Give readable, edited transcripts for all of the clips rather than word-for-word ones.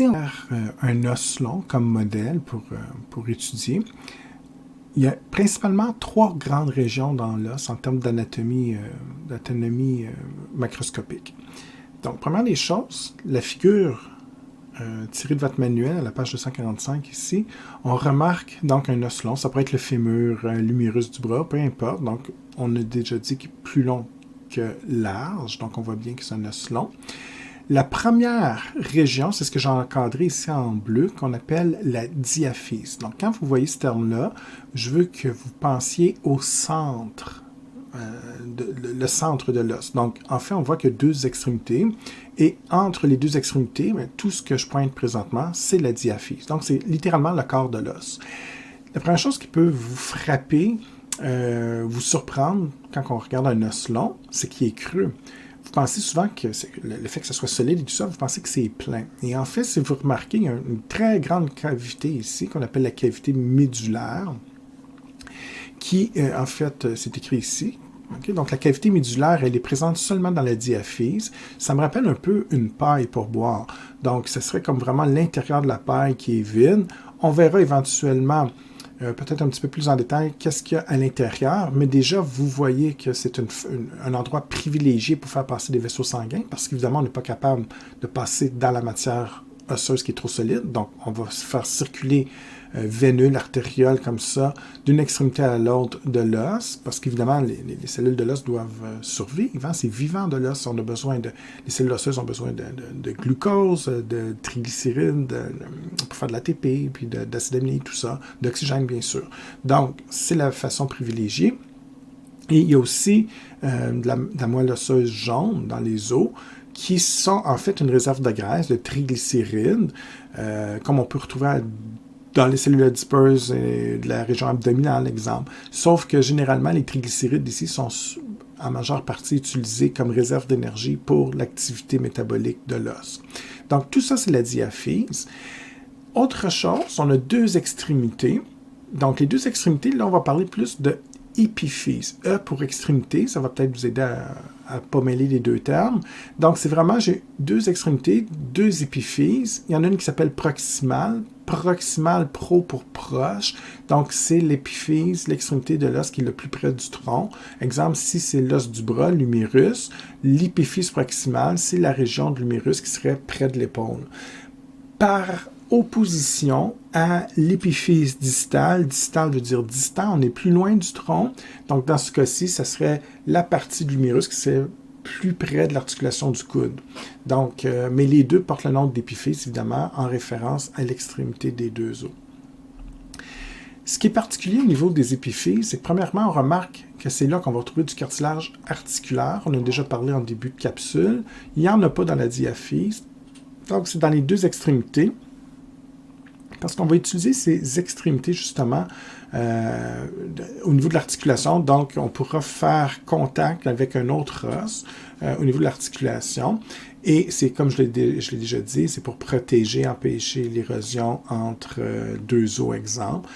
Ici, on a un os long comme modèle pour étudier. Il y a principalement 3 grandes régions dans l'os en termes d'anatomie macroscopique. Donc, première des choses, la figure tirée de votre manuel à la page 245 ici, on remarque donc un os long. Ça pourrait être le fémur, l'humérus du bras, peu importe. Donc, on a déjà dit qu'il est plus long que large, donc on voit bien que c'est un os long. La première région, c'est ce que j'ai encadré ici en bleu, qu'on appelle la diaphyse. Donc, quand vous voyez ce terme-là, je veux que vous pensiez au centre, le centre de l'os. Donc, en fait, on voit qu'il y a 2 extrémités, et entre les 2 extrémités, tout ce que je pointe présentement, c'est la diaphyse. Donc, c'est littéralement le corps de l'os. La première chose qui peut vous frapper, vous surprendre quand on regarde un os long, c'est qu'il est creux. Vous pensez souvent que le fait que ça soit solide et tout ça, vous pensez que c'est plein. Et en fait, si vous remarquez, il y a une très grande cavité ici, qu'on appelle la cavité médulaire, qui, en fait, c'est écrit ici. Okay? Donc, la cavité médulaire, elle est présente seulement dans la diaphyse. Ça me rappelle un peu une paille pour boire. Donc, ce serait comme vraiment l'intérieur de la paille qui est vide. On verra éventuellement peut-être un petit peu plus en détail qu'est-ce qu'il y a à l'intérieur, mais déjà, vous voyez que c'est un endroit privilégié pour faire passer des vaisseaux sanguins, parce qu'évidemment, on n'est pas capable de passer dans la matière osseuse qui est trop solide, donc on va se faire circuler veineux, artériole, comme ça, d'une extrémité à l'autre de l'os, parce qu'évidemment, les cellules de l'os doivent survivre, hein? C'est vivant de l'os, on a besoin les cellules osseuses ont besoin de glucose, de triglycérides, pour faire de l'ATP, puis d'acide aminé, tout ça, d'oxygène, bien sûr. Donc, c'est la façon privilégiée. Et il y a aussi de la moelle osseuse jaune dans les os, qui sont en fait une réserve de graisse, de triglycérides, comme on peut retrouver dans les cellules adipeuses de la région abdominale, exemple. Sauf que généralement, les triglycérides ici sont en majeure partie utilisés comme réserve d'énergie pour l'activité métabolique de l'os. Donc, tout ça, c'est la diaphyse. Autre chose, on a 2 extrémités. Donc, les 2 extrémités, là, on va parler plus de épiphyse. E pour extrémité, ça va peut-être vous aider à ne pas mêler les 2 termes. Donc, c'est vraiment, j'ai 2 extrémités, 2 épiphyses. Il y en a une qui s'appelle proximale. Proximale, pro pour proche. Donc, c'est l'épiphyse, l'extrémité de l'os qui est le plus près du tronc. Exemple, si c'est l'os du bras, l'humérus, l'épiphyse proximale, c'est la région de l'humérus qui serait près de l'épaule. Par opposition à l'épiphyse distale. Distal veut dire distant, on est plus loin du tronc. Donc, dans ce cas-ci, ça serait la partie de l'humérus qui serait plus près de l'articulation du coude. Donc, mais les deux portent le nom d'épiphyse, évidemment, en référence à l'extrémité des 2 os. Ce qui est particulier au niveau des épiphyses, c'est que premièrement, on remarque que c'est là qu'on va retrouver du cartilage articulaire. On a déjà parlé en début de capsule. Il n'y en a pas dans la diaphyse. Donc, c'est dans les 2 extrémités. Parce qu'on va utiliser ces extrémités, justement, au niveau de l'articulation. Donc, on pourra faire contact avec un autre os au niveau de l'articulation. Et c'est, comme je l'ai déjà dit, c'est pour protéger, empêcher l'érosion entre 2 os, exemple.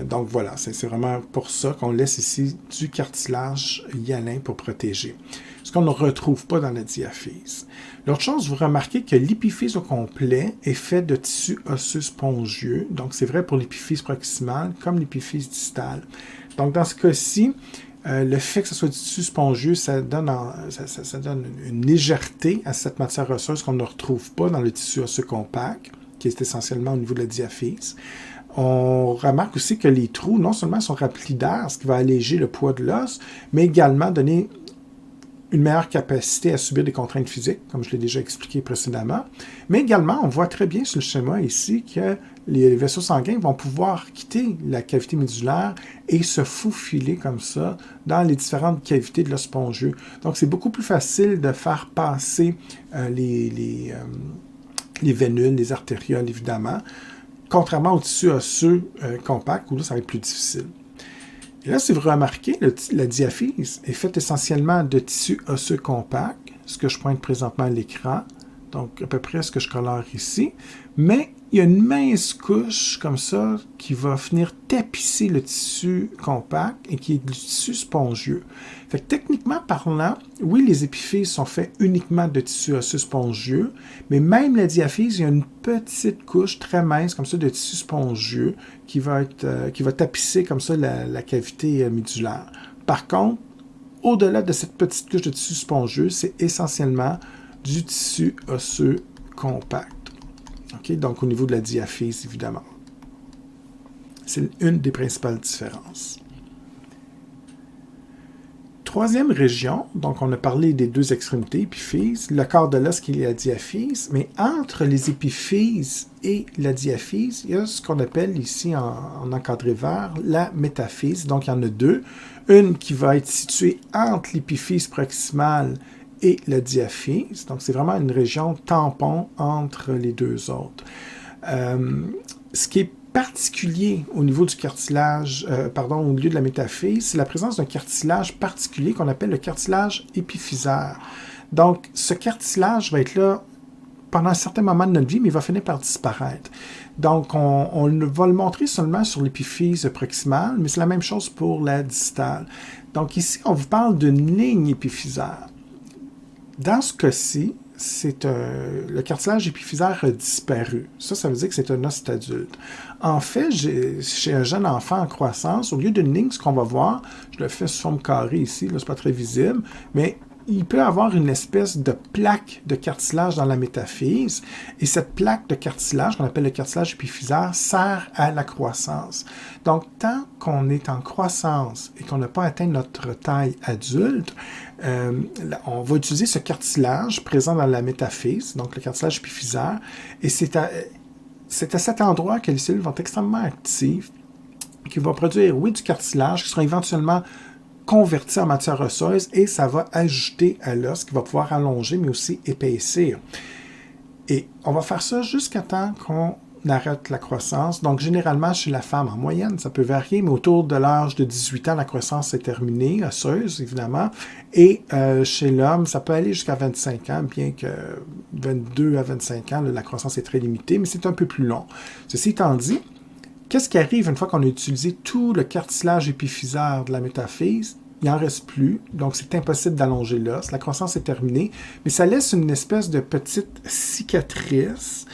Donc, voilà, c'est vraiment pour ça qu'on laisse ici du cartilage hyalin pour protéger. Ce qu'on ne retrouve pas dans la diaphyse. L'autre chose, vous remarquez que l'épiphyse au complet est fait de tissu osseux spongieux. Donc, c'est vrai pour l'épiphyse proximale comme l'épiphyse distale. Donc, dans ce cas-ci, le fait que ce soit du tissu spongieux, ça donne une légèreté à cette matière osseuse qu'on ne retrouve pas dans le tissu osseux compact, qui est essentiellement au niveau de la diaphyse. On remarque aussi que les trous, non seulement sont remplis d'air, ce qui va alléger le poids de l'os, mais également donner une meilleure capacité à subir des contraintes physiques, comme je l'ai déjà expliqué précédemment. Mais également, on voit très bien sur le schéma ici que les vaisseaux sanguins vont pouvoir quitter la cavité médulaire et se faufiler comme ça dans les différentes cavités de l'os spongieux. Donc, c'est beaucoup plus facile de faire passer les vénules, les artérioles, évidemment, contrairement au tissu osseux compact, où là, ça va être plus difficile. Et là, si vous remarquez, la diaphyse est faite essentiellement de tissu osseux compact, ce que je pointe présentement à l'écran, Donc, à peu près ce que je colore ici. Mais il y a une mince couche comme ça qui va venir tapisser le tissu compact et qui est du tissu spongieux. Fait que techniquement parlant, oui, les épiphyses sont faits uniquement de tissu osseux spongieux, mais même la diaphyse, il y a une petite couche très mince comme ça de tissu spongieux qui va tapisser comme ça la cavité médulaire. Par contre, au-delà de cette petite couche de tissu spongieux, c'est essentiellement du tissu osseux compact. Okay? Donc, au niveau de la diaphyse, évidemment. C'est une des principales différences. Troisième région, donc on a parlé des deux extrémités, épiphyse, le corps de l'os qui est la diaphyse, mais entre les épiphyses et la diaphyse, il y a ce qu'on appelle ici en encadré vert la métaphyse. Donc, il y en a deux. Une qui va être située entre l'épiphyse proximale et la diaphyse. Donc, c'est vraiment une région tampon entre les deux autres. Ce qui est particulier au niveau du cartilage, au milieu de la métaphyse, c'est la présence d'un cartilage particulier qu'on appelle le cartilage épiphysaire. Donc, ce cartilage va être là pendant un certain moment de notre vie, mais il va finir par disparaître. Donc, on va le montrer seulement sur l'épiphyse proximale, mais c'est la même chose pour la distale. Donc, ici, on vous parle d'une ligne épiphysaire. Dans ce cas-ci, le cartilage épiphysaire a disparu. Ça veut dire que c'est un os adulte. En fait, chez un jeune enfant en croissance, au lieu d'une ligne, ce qu'on va voir, je le fais sous forme carrée ici, là, c'est pas très visible, mais il peut avoir une espèce de plaque de cartilage dans la métaphyse, et cette plaque de cartilage, qu'on appelle le cartilage épiphysaire, sert à la croissance. Donc, tant qu'on est en croissance et qu'on n'a pas atteint notre taille adulte, on va utiliser ce cartilage présent dans la métaphyse, donc le cartilage épiphysaire, et c'est à cet endroit que les cellules vont être extrêmement actives, qui vont produire, oui, du cartilage, qui sera éventuellement converti en matière osseuse, et ça va ajouter à l'os, qui va pouvoir allonger, mais aussi épaissir. Et on va faire ça jusqu'à temps qu'on arrête la croissance. Donc, généralement, chez la femme, en moyenne, ça peut varier, mais autour de l'âge de 18 ans, la croissance est terminée, osseuse, évidemment. Et chez l'homme, ça peut aller jusqu'à 25 ans, bien que 22 à 25 ans, là, la croissance est très limitée, mais c'est un peu plus long. Ceci étant dit, qu'est-ce qui arrive une fois qu'on a utilisé tout le cartilage épiphysaire de la métaphyse? Il n'en reste plus, donc c'est impossible d'allonger l'os. La croissance est terminée, mais ça laisse une espèce de petite cicatrice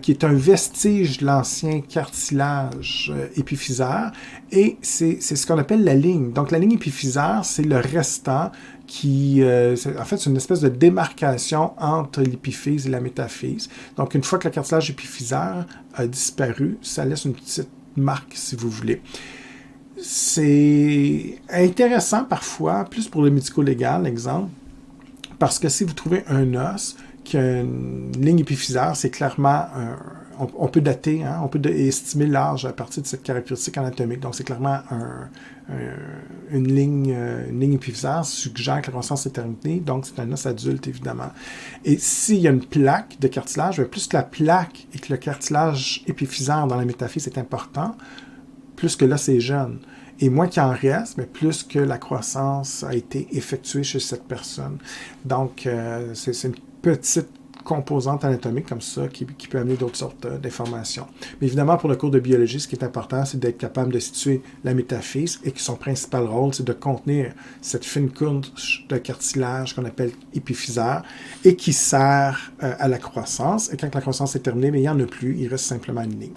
qui est un vestige de l'ancien cartilage épiphysaire, et c'est ce qu'on appelle la ligne. Donc la ligne épiphysaire, c'est le restant qui, en fait, c'est une espèce de démarcation entre l'épiphyse et la métaphyse. Donc une fois que le cartilage épiphysaire a disparu, ça laisse une petite marque, si vous voulez. C'est intéressant parfois, plus pour le médico-légal, exemple, parce que si vous trouvez un os qui a une ligne épiphysaire, c'est clairement, on peut dater, hein, on peut estimer l'âge à partir de cette caractéristique anatomique. Donc, c'est clairement une ligne épiphysaire suggère que la croissance est terminée, donc c'est un os adulte, évidemment. Et s'il y a une plaque de cartilage, plus que la plaque et que le cartilage épiphysaire dans la métaphyse est important, plus que l'os est jeune. Et moins qu'il en reste, mais plus que la croissance a été effectuée chez cette personne. Donc, c'est une petite composante anatomique comme ça qui peut amener d'autres sortes d'informations. Mais évidemment, pour le cours de biologie, ce qui est important, c'est d'être capable de situer la métaphyse et que son principal rôle, c'est de contenir cette fine couche de cartilage qu'on appelle épiphysaire et qui sert à la croissance. Et quand la croissance est terminée, mais il n'y en a plus, il reste simplement une ligne.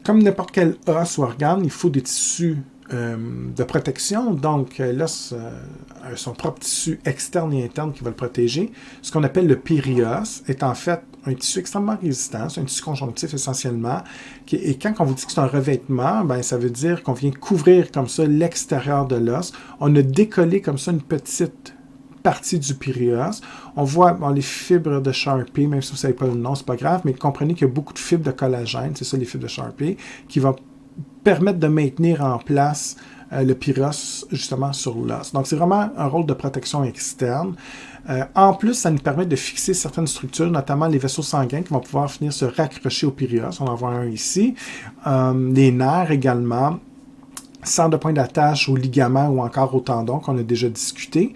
Comme n'importe quel os ou organe, il faut des tissus de protection. Donc, l'os a son propre tissu externe et interne qui va le protéger. Ce qu'on appelle le périos est en fait un tissu extrêmement résistant. C'est un tissu conjonctif essentiellement. Et quand on vous dit que c'est un revêtement, ben, ça veut dire qu'on vient couvrir comme ça l'extérieur de l'os. On a décollé comme ça une petite partie du périos. On voit les fibres de Sharpey, même si vous ne savez pas le nom, c'est pas grave, mais comprenez qu'il y a beaucoup de fibres de collagène, c'est ça les fibres de Sharpey, qui vont permettre de maintenir en place le périos justement sur l'os. Donc c'est vraiment un rôle de protection externe. En plus, ça nous permet de fixer certaines structures, notamment les vaisseaux sanguins qui vont pouvoir venir se raccrocher au périos. On en voit un ici. Les nerfs également, centre de point d'attache aux ligaments ou encore aux tendons qu'on a déjà discuté.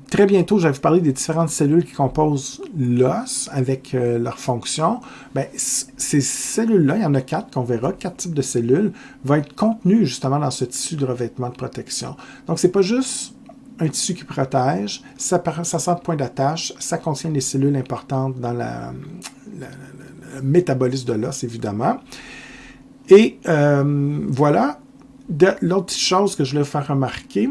Très bientôt, je vais vous parler des différentes cellules qui composent l'os avec leurs fonctions. Ben, ces cellules-là, il y en a 4 qu'on verra, 4 types de cellules, vont être contenues justement dans ce tissu de revêtement de protection. Donc, c'est pas juste un tissu qui protège, ça sert de point d'attache, ça contient des cellules importantes dans le métabolisme de l'os, évidemment. Et voilà, l'autre chose que je voulais vous faire remarquer,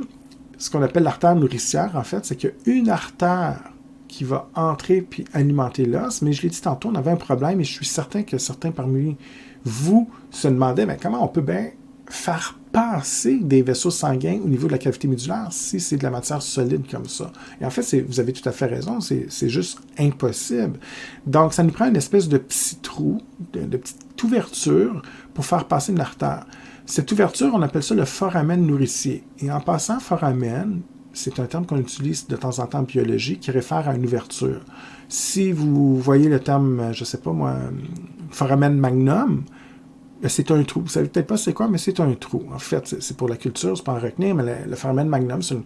ce qu'on appelle l'artère nourricière, en fait, c'est qu'il y a une artère qui va entrer puis alimenter l'os, mais je l'ai dit tantôt, on avait un problème et je suis certain que certains parmi vous se demandaient mais comment on peut bien faire passer des vaisseaux sanguins au niveau de la cavité médulaire si c'est de la matière solide comme ça. Et en fait, vous avez tout à fait raison, c'est juste impossible. Donc, ça nous prend une espèce de petit trou, de petite ouverture pour faire passer une artère. Cette ouverture, on appelle ça le foramen nourricier. Et en passant, foramen, c'est un terme qu'on utilise de temps en temps en biologie qui réfère à une ouverture. Si vous voyez le terme, je ne sais pas moi, foramen magnum, c'est un trou. Vous ne savez peut-être pas c'est quoi, mais c'est un trou. En fait, c'est pour la culture, c'est pas en retenir, mais le foramen magnum, c'est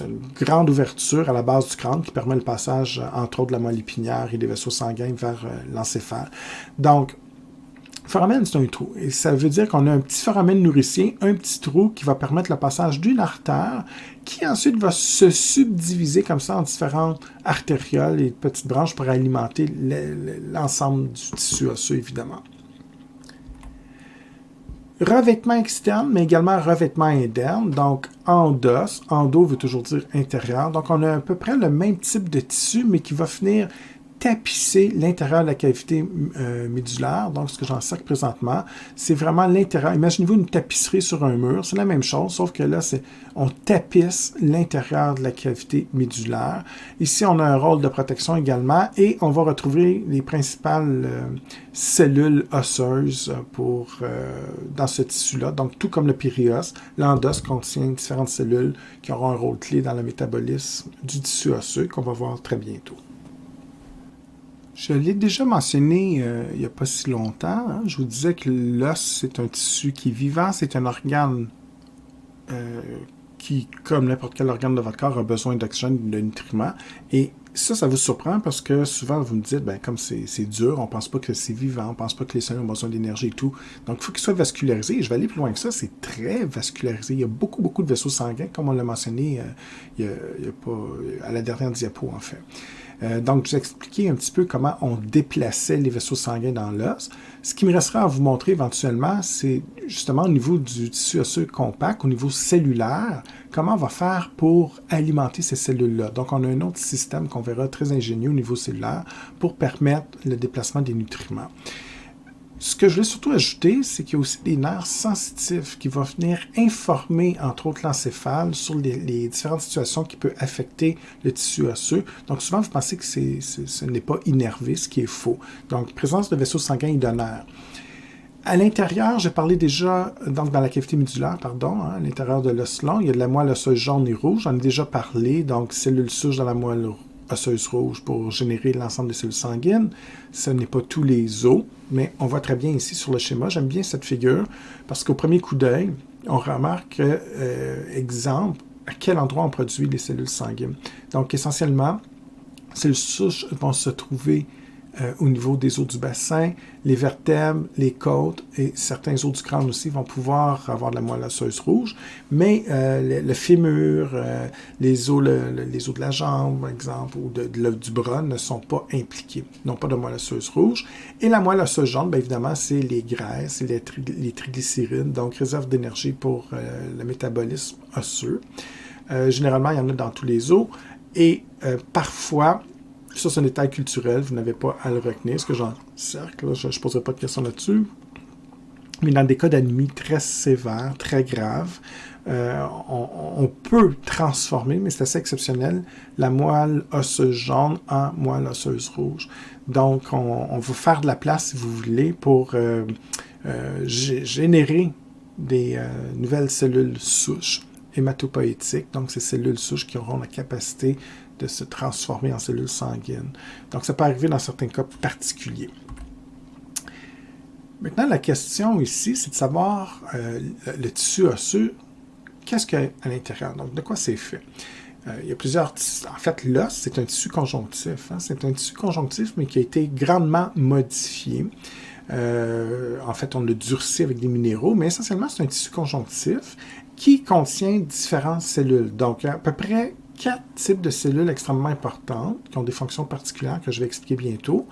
une grande ouverture à la base du crâne qui permet le passage, entre autres, de la moelle épinière et des vaisseaux sanguins vers l'encéphale. Donc, foramen, c'est un trou. Et ça veut dire qu'on a un petit foramen nourricier, un petit trou qui va permettre le passage d'une artère qui ensuite va se subdiviser comme ça en différentes artérioles et petites branches pour alimenter l'ensemble du tissu osseux, évidemment. Revêtement externe, mais également revêtement interne, donc endos. Endo veut toujours dire intérieur. Donc, on a à peu près le même type de tissu, mais qui va venir tapisser l'intérieur de la cavité médulaire. Donc, ce que j'enseigne présentement, c'est vraiment l'intérieur. Imaginez-vous une tapisserie sur un mur. C'est la même chose, sauf que là, on tapisse l'intérieur de la cavité médulaire. Ici, on a un rôle de protection également et on va retrouver les principales cellules osseuses dans ce tissu-là. Donc, tout comme le périos, l'endos contient différentes cellules qui auront un rôle clé dans le métabolisme du tissu osseux qu'on va voir très bientôt. Je l'ai déjà mentionné il n'y a pas si longtemps. Hein. Je vous disais que l'os, c'est un tissu qui est vivant, c'est un organe qui, comme n'importe quel organe de votre corps, a besoin d'oxygène, de nutriments. Et ça vous surprend parce que souvent, vous me dites, ben, comme c'est dur, on ne pense pas que c'est vivant, on ne pense pas que les cellules ont besoin d'énergie et tout. Donc, il faut qu'il soit vascularisé. Et je vais aller plus loin que ça, c'est très vascularisé. Il y a beaucoup, beaucoup de vaisseaux sanguins, comme on l'a mentionné à la dernière diapo, en fait. Donc, je vous ai expliqué un petit peu comment on déplaçait les vaisseaux sanguins dans l'os. Ce qui me restera à vous montrer éventuellement, c'est justement au niveau du tissu osseux compact, au niveau cellulaire, comment on va faire pour alimenter ces cellules-là. Donc, on a un autre système qu'on verra très ingénieux au niveau cellulaire pour permettre le déplacement des nutriments. Ce que je voulais surtout ajouter, c'est qu'il y a aussi des nerfs sensitifs qui vont venir informer, entre autres, l'encéphale sur les différentes situations qui peuvent affecter le tissu osseux. Donc, souvent, vous pensez que ce n'est pas innervé, ce qui est faux. Donc, présence de vaisseaux sanguins et de nerfs. À l'intérieur, j'ai parlé déjà, donc dans la cavité médulaire, à l'intérieur de l'os long, il y a de la moelle osseuse jaune et rouge. J'en ai déjà parlé, donc cellules souches dans la moelle osseuse rouge pour générer l'ensemble des cellules sanguines. Ce n'est pas tous les os, mais on voit très bien ici sur le schéma. J'aime bien cette figure parce qu'au premier coup d'œil, on remarque, exemple, à quel endroit on produit les cellules sanguines. Donc, essentiellement, les cellules souches vont se trouver au niveau des os du bassin, les vertèbres, les côtes et certains os du crâne aussi vont pouvoir avoir de la moelle osseuse rouge, mais le fémur, les os de la jambe, par exemple, ou du bras ne sont pas impliqués, n'ont pas de moelle osseuse rouge. Et la moelle osseuse jaune, bien évidemment, c'est les graisses et les triglycérides, donc réserve d'énergie pour le métabolisme osseux. Généralement, il y en a dans tous les os et parfois, ça, c'est un détail culturel, vous n'avez pas à le retenir. Ce que j'en cercle, là, je ne poserai pas de questions là-dessus. Mais dans des cas d'anémie très sévères, très graves, on peut transformer, mais c'est assez exceptionnel, la moelle osseuse jaune en moelle osseuse rouge. Donc, on va faire de la place, si vous voulez, pour générer des nouvelles cellules souches hématopoïétiques, donc ces cellules souches qui auront la capacité de se transformer en cellules sanguines. Donc, ça peut arriver dans certains cas particuliers. Maintenant, la question ici, c'est de savoir le tissu osseux, qu'est-ce qu'il y a à l'intérieur? Donc, de quoi c'est fait? Il y a plusieurs... En fait, l'os, c'est un tissu conjonctif. Hein? C'est un tissu conjonctif, mais qui a été grandement modifié. En fait, on l'a durci avec des minéraux, mais essentiellement, c'est un tissu conjonctif qui contient différentes cellules. Donc, à peu près 4 types de cellules extrêmement importantes qui ont des fonctions particulières que je vais expliquer bientôt.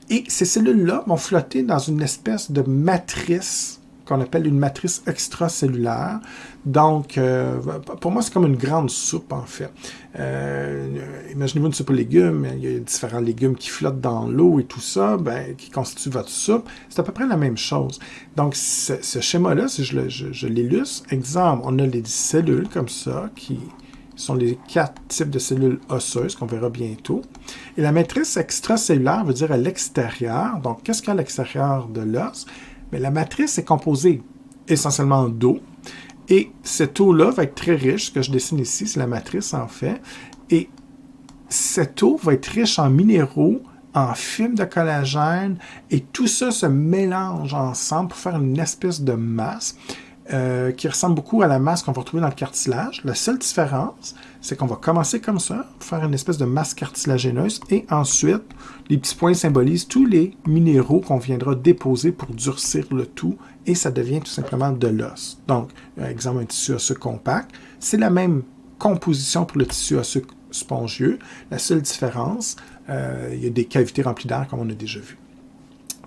Et ces cellules-là vont flotter dans une espèce de matrice qu'on appelle une matrice extracellulaire. Donc, pour moi, c'est comme une grande soupe, en fait. Imaginez-vous une soupe aux légumes, il y a différents légumes qui flottent dans l'eau et tout ça, qui constituent votre soupe. C'est à peu près la même chose. Donc, ce schéma-là, si je l'illustre, exemple, on a des cellules comme ça qui sont les 4 types de cellules osseuses qu'on verra bientôt. Et la matrice extracellulaire veut dire à l'extérieur. Donc, qu'est-ce qu'il y a à l'extérieur de l'os? Mais la matrice est composée essentiellement d'eau. Et cette eau-là va être très riche. Ce que je dessine ici, c'est la matrice en fait. Et cette eau va être riche en minéraux, en fibres de collagène. Et tout ça se mélange ensemble pour faire une espèce de masse qui ressemble beaucoup à la masse qu'on va retrouver dans le cartilage. La seule différence, c'est qu'on va commencer comme ça, faire une espèce de masse cartilagéneuse, et ensuite, les petits points symbolisent tous les minéraux qu'on viendra déposer pour durcir le tout, et ça devient tout simplement de l'os. Donc, exemple, un tissu osseux compact, c'est la même composition pour le tissu osseux spongieux. La seule différence, il y a des cavités remplies d'air, comme on a déjà vu.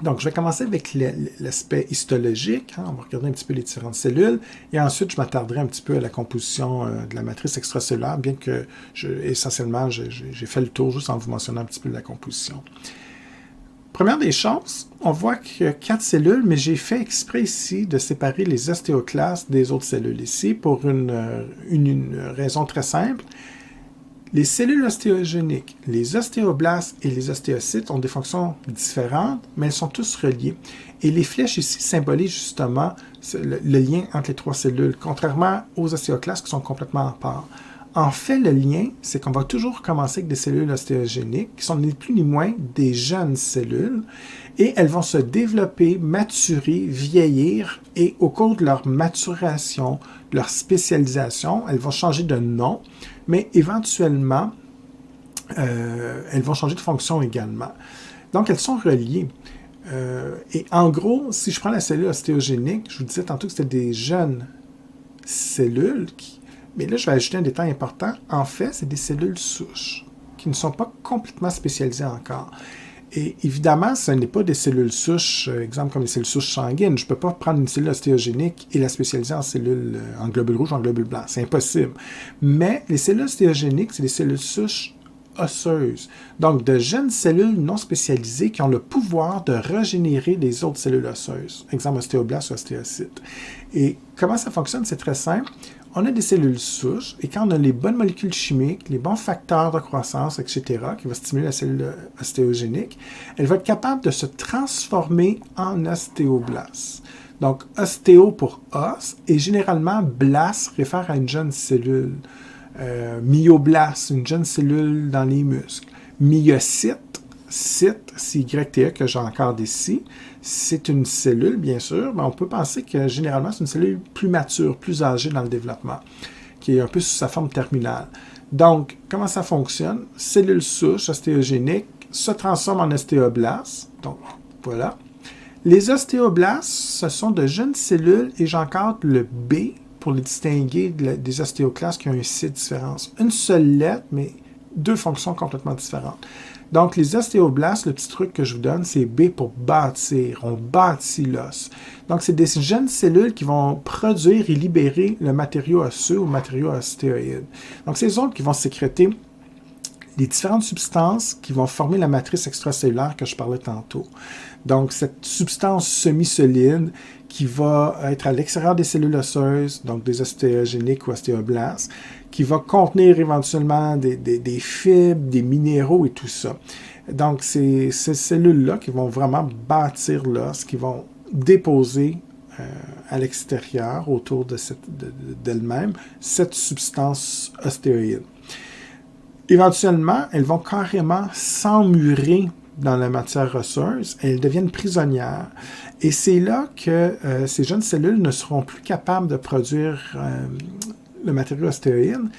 Donc, je vais commencer avec l'aspect histologique. Hein, on va regarder un petit peu les différentes cellules. Et ensuite, je m'attarderai un petit peu à la composition de la matrice extracellulaire, bien que, essentiellement, j'ai fait le tour juste en vous mentionnant un petit peu de la composition. Première des choses, on voit qu'il y a 4 cellules, mais j'ai fait exprès ici de séparer les ostéoclastes des autres cellules ici pour une raison très simple. Les cellules ostéogéniques, les ostéoblastes et les ostéocytes ont des fonctions différentes, mais elles sont tous reliées. Et les flèches ici symbolisent justement le lien entre les 3 cellules, contrairement aux ostéoclastes qui sont complètement à part. En fait, le lien, c'est qu'on va toujours commencer avec des cellules ostéogéniques, qui sont ni plus ni moins des jeunes cellules, et elles vont se développer, maturer, vieillir, et au cours de leur maturation, leur spécialisation, elles vont changer de nom, mais éventuellement, elles vont changer de fonction également. Donc, elles sont reliées. Et en gros, si je prends la cellule ostéogénique, je vous disais tantôt que c'était des jeunes cellules, mais là, je vais ajouter un détail important. En fait, c'est des cellules souches qui ne sont pas complètement spécialisées encore. Et évidemment, ce n'est pas des cellules souches, exemple comme les cellules souches sanguines. Je ne peux pas prendre une cellule ostéogénique et la spécialiser en cellules en globules rouges ou en globules blancs. C'est impossible. Mais les cellules ostéogéniques, c'est des cellules souches osseuses. Donc, de jeunes cellules non spécialisées qui ont le pouvoir de régénérer les autres cellules osseuses. Exemple, ostéoblastes ou ostéocytes. Et comment ça fonctionne? C'est très simple. On a des cellules souches, et quand on a les bonnes molécules chimiques, les bons facteurs de croissance, etc., qui vont stimuler la cellule ostéogénique, elle va être capable de se transformer en ostéoblaste. Donc, ostéo pour os, et généralement, blast réfère à une jeune cellule. Myoblaste, une jeune cellule dans les muscles. Myocyte, cyte, c'est YTE que j'ai encore ici. C'est une cellule, bien sûr, mais on peut penser que généralement, c'est une cellule plus mature, plus âgée dans le développement, qui est un peu sous sa forme terminale. Donc, comment ça fonctionne? Cellule souche ostéogénique se transforme en ostéoblaste. Donc, voilà. Les ostéoblastes, ce sont de jeunes cellules, et j'encadre le B pour les distinguer des ostéoclastes qui ont un C de différence. Une seule lettre, mais 2 fonctions complètement différentes. Donc, les ostéoblastes, le petit truc que je vous donne, c'est B pour bâtir. On bâtit l'os. Donc, c'est des jeunes cellules qui vont produire et libérer le matériau osseux ou le matériau ostéoïde. Donc, c'est les autres qui vont sécréter les différentes substances qui vont former la matrice extracellulaire que je parlais tantôt. Donc, cette substance semi-solide qui va être à l'extérieur des cellules osseuses, donc des ostéogéniques ou ostéoblastes, qui va contenir éventuellement des fibres, des minéraux et tout ça. Donc, c'est ces cellules-là qui vont vraiment bâtir l'os, qui vont déposer à l'extérieur, autour d'elles-mêmes, cette substance ostéoïde. Éventuellement, elles vont carrément s'emmurer dans la matière osseuse, elles deviennent prisonnières. Et c'est là que ces jeunes cellules ne seront plus capables de produire le matériau ostéoïde,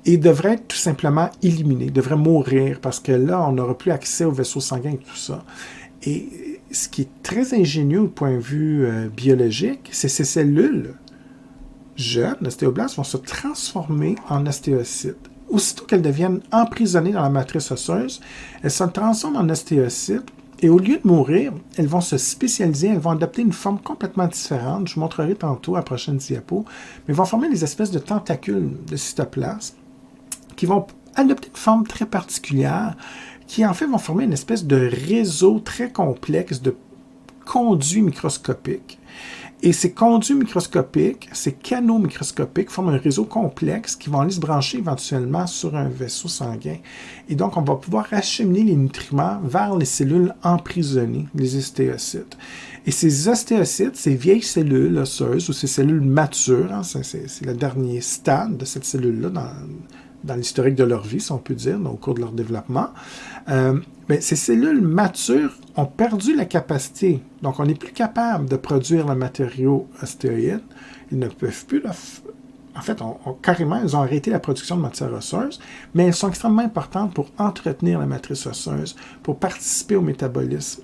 et devrait être tout simplement éliminé, devrait mourir, parce que là, on n'aura plus accès aux vaisseaux sanguins et tout ça. Et ce qui est très ingénieux au point de vue biologique, c'est ces cellules jeunes, l'ostéoblaste, vont se transformer en ostéocytes. Aussitôt qu'elles deviennent emprisonnées dans la matrice osseuse, elles se transforment en ostéocytes et au lieu de mourir, elles vont se spécialiser, elles vont adopter une forme complètement différente. Je vous montrerai tantôt à la prochaine diapo, mais vont former des espèces de tentacules de cytoplasme qui vont adopter une forme très particulière qui en fait vont former une espèce de réseau très complexe de conduits microscopiques. Et ces conduits microscopiques, ces canaux microscopiques forment un réseau complexe qui vont aller se brancher éventuellement sur un vaisseau sanguin. Et donc, on va pouvoir acheminer les nutriments vers les cellules emprisonnées, les ostéocytes. Et ces ostéocytes, ces vieilles cellules osseuses ou ces cellules matures, hein, c'est le dernier stade de cette cellule-là dans l'historique de leur vie, si on peut dire, au cours de leur développement, ces cellules matures ont perdu la capacité. Donc, on n'est plus capable de produire le matériau ostéoïde. Ils ne peuvent plus en fait, carrément, ils ont arrêté la production de matière osseuse, mais elles sont extrêmement importantes pour entretenir la matrice osseuse, pour participer au métabolisme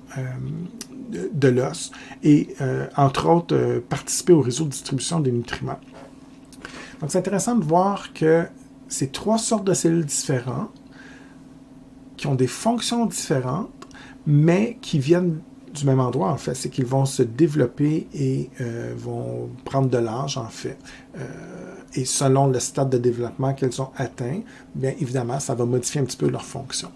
de l'os et, entre autres, participer au réseau de distribution des nutriments. Donc, c'est intéressant de voir que ces trois sortes de cellules différentes qui ont des fonctions différentes, mais qui viennent du même endroit, en fait. C'est qu'ils vont se développer et vont prendre de l'âge, en fait. Et selon le stade de développement qu'elles ont atteint, bien évidemment, ça va modifier un petit peu leur fonction.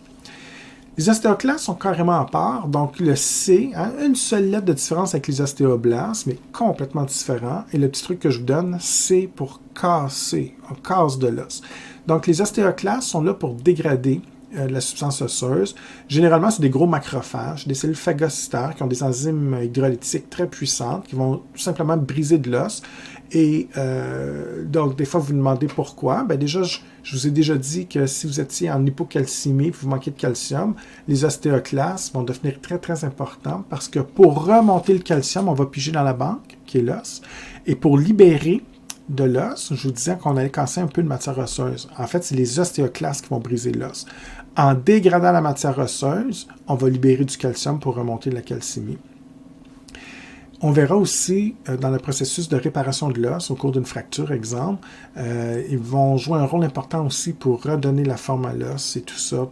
Les ostéoclastes sont carrément à part, donc le C, hein, une seule lettre de différence avec les ostéoblastes, mais complètement différent. Et le petit truc que je vous donne, c'est pour casser, on casse de l'os. Donc les ostéoclastes sont là pour dégrader la substance osseuse. Généralement, c'est des gros macrophages, des cellules phagocytaires qui ont des enzymes hydrolytiques très puissantes qui vont tout simplement briser de l'os. Et donc, des fois, vous vous demandez pourquoi. Bien, déjà, je vous ai déjà dit que si vous étiez en hypocalcémie et que vous manquez de calcium, les ostéoclastes vont devenir très, très importants parce que pour remonter le calcium, on va piger dans la banque, qui est l'os. Et pour libérer de l'os, je vous disais qu'on allait casser un peu de matière osseuse. En fait, c'est les ostéoclastes qui vont briser l'os. En dégradant la matière osseuse, on va libérer du calcium pour remonter la calcémie. On verra aussi dans le processus de réparation de l'os, au cours d'une fracture, exemple, ils vont jouer un rôle important aussi pour redonner la forme à l'os et tout ça.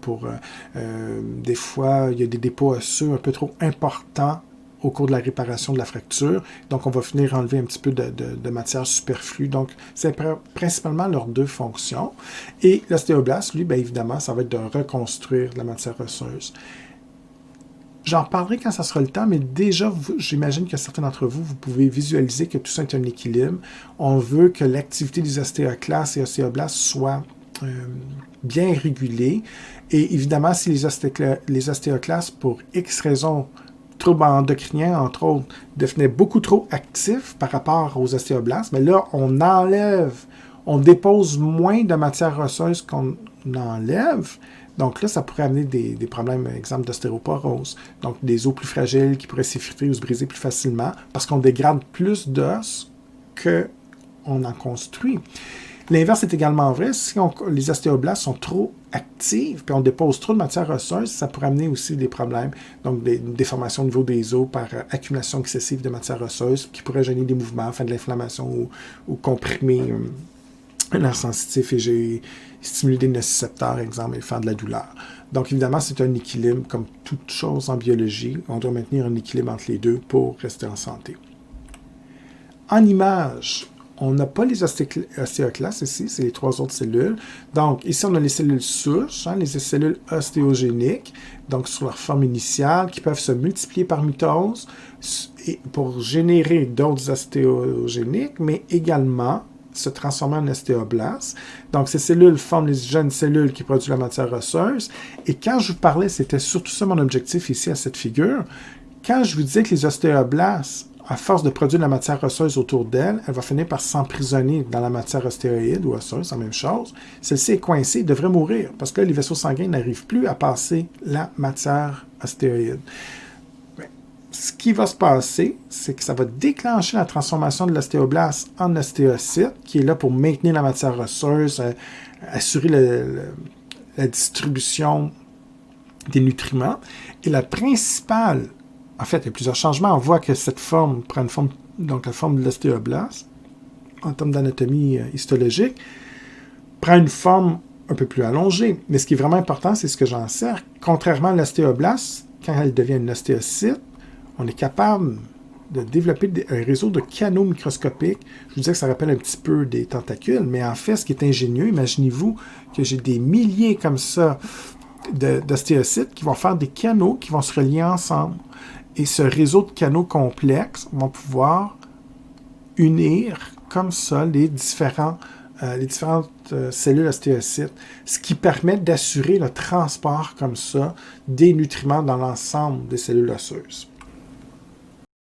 Des fois, il y a des dépôts osseux un peu trop importants au cours de la réparation de la fracture. Donc, on va finir enlever un petit peu de matière superflue. Donc, c'est principalement leurs deux fonctions. Et l'ostéoblaste, lui, bien évidemment, ça va être de reconstruire la matière osseuse. J'en parlerai quand ça sera le temps, mais déjà, j'imagine que certains d'entre vous, vous pouvez visualiser que tout ça est un équilibre. On veut que l'activité des ostéoclastes et ostéoblastes soit bien régulée. Et évidemment, si les ostéoclastes, pour X raisons, troubles endocriniens, entre autres, devenaient beaucoup trop actifs par rapport aux ostéoblastes, mais là, on dépose moins de matière osseuse qu'on enlève. Donc là, ça pourrait amener des problèmes, exemple d'ostéoporose. Donc des os plus fragiles qui pourraient s'effriter ou se briser plus facilement parce qu'on dégrade plus d'os qu'on en construit. L'inverse est également vrai. Si les ostéoblastes sont trop actifs puis on dépose trop de matière osseuse, ça pourrait amener aussi des problèmes. Donc des déformations au niveau des os par accumulation excessive de matière osseuse qui pourrait gêner des mouvements, faire de l'inflammation ou comprimer un nerf sensitif et stimuler des nocicepteurs, exemple, et faire de la douleur. Donc, évidemment, c'est un équilibre, comme toute chose en biologie. On doit maintenir un équilibre entre les deux pour rester en santé. En image, on n'a pas les ostéoclastes ici, c'est les trois autres cellules. Donc, ici, on a les cellules souches, hein, les cellules ostéogéniques, donc sur leur forme initiale, qui peuvent se multiplier par mitose pour générer d'autres ostéogéniques, mais également se transformer en ostéoblastes. Donc, ces cellules forment les jeunes cellules qui produisent la matière osseuse. Et quand je vous parlais, c'était surtout ça mon objectif ici à cette figure, quand je vous disais que les ostéoblastes, à force de produire de la matière osseuse autour d'elle, elle va finir par s'emprisonner dans la matière ostéoïde ou osseuse, c'est la même chose. Celle-ci est coincée, elle devrait mourir, parce que là, les vaisseaux sanguins n'arrivent plus à passer la matière ostéoïde. Ce qui va se passer, c'est que ça va déclencher la transformation de l'ostéoblaste en ostéocyte, qui est là pour maintenir la matière osseuse, assurer la distribution des nutriments. Et la principale, en fait, il y a plusieurs changements. On voit que cette forme prend une forme, donc la forme de l'ostéoblaste, en termes d'anatomie histologique, prend une forme un peu plus allongée. Mais ce qui est vraiment important, c'est ce que j'en sers. Contrairement à l'ostéoblaste, quand elle devient une ostéocyte, on est capable de développer un réseau de canaux microscopiques. Je vous disais que ça rappelle un petit peu des tentacules, mais en fait, ce qui est ingénieux, imaginez-vous que j'ai des milliers comme ça d'ostéocytes qui vont faire des canaux qui vont se relier ensemble. Et ce réseau de canaux complexes va pouvoir unir comme ça les différentes cellules ostéocytes, ce qui permet d'assurer le transport comme ça des nutriments dans l'ensemble des cellules osseuses.